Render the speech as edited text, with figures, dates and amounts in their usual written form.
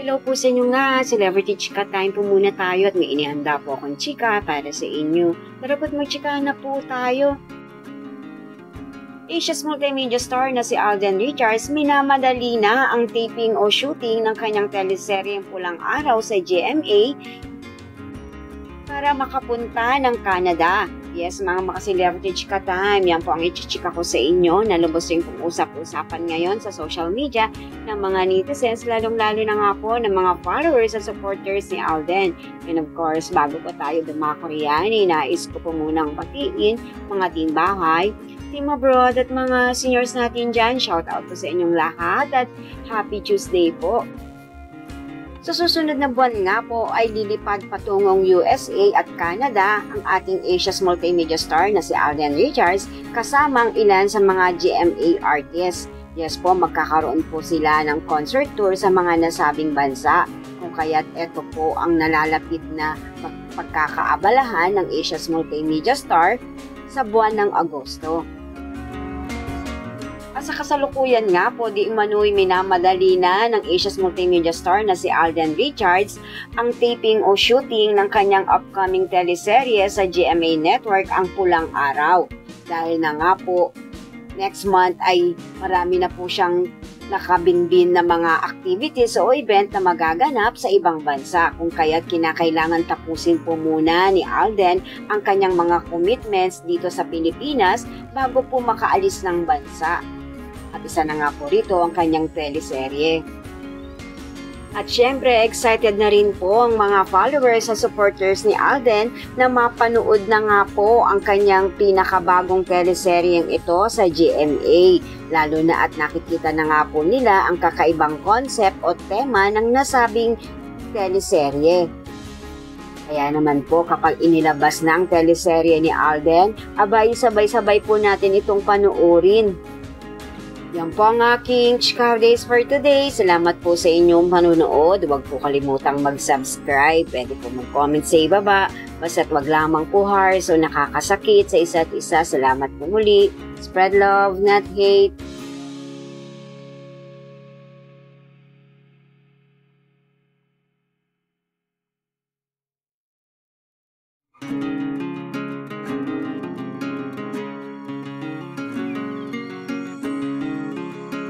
Hello po sa inyo nga, Celebrity Chika Time po muna tayo at may inihanda po akong chika para sa inyo. Tara po't magchika na po tayo. Asia's multimedia star na si Alden Richards minamadali na ang taping o shooting ng kanyang teleseryeng Pulang Araw sa GMA para makapunta ng Canada. Yes, mga maka-Celebrity Chika Time, yan po ang ichichika ko sa inyo na lubos rin pong usap-usapan ngayon sa social media ng mga netizens, lalong-lalo na nga po ng mga followers at supporters ni Alden. And of course, bago po tayo dumako riyan, nais ko po munang batiin mga team bahay, team abroad at mga seniors natin dyan. Shout out po sa inyong lahat at happy Tuesday po. Sa susunod na buwan nga po ay lilipad patungong USA at Canada ang ating Asia's multimedia star na si Alden Richards kasamang ilan sa mga GMA artists. Yes po, magkakaroon po sila ng concert tour sa mga nasabing bansa. Kung kaya't ito po ang nalalapit na pagkakaabalahan ng Asia's multimedia star sa buwan ng Agosto. Sa kasalukuyan nga po, di umano'y minamadali na ng Asia's multimedia star na si Alden Richards ang taping o shooting ng kanyang upcoming teleserye sa GMA Network, Ang Pulang Araw. Dahil na nga po, next month ay marami na po siyang nakabinbin na mga activities o event na magaganap sa ibang bansa. Kung kaya't kinakailangan tapusin po muna ni Alden ang kanyang mga commitments dito sa Pilipinas bago po makaalis ng bansa. At isa na nga po rito ang kanyang teleserye. At syempre, excited na rin po ang mga followers at supporters ni Alden na mapanood na nga po ang kanyang pinakabagong teleseryeng ito sa GMA. Lalo na at nakikita na nga po nila ang kakaibang concept o tema ng nasabing teleserye. Kaya naman po kapag inilabas na ang teleserye ni Alden, abay sabay-sabay po natin itong panoorin. Yan po ang aking chika days for today. Salamat po sa inyong panunood. Huwag po kalimutang mag-subscribe. Pwede po mag-comment sa ibaba. Basta't wag lamang po harsh o nakakasakit sa isa't isa. Salamat po muli. Spread love, not hate.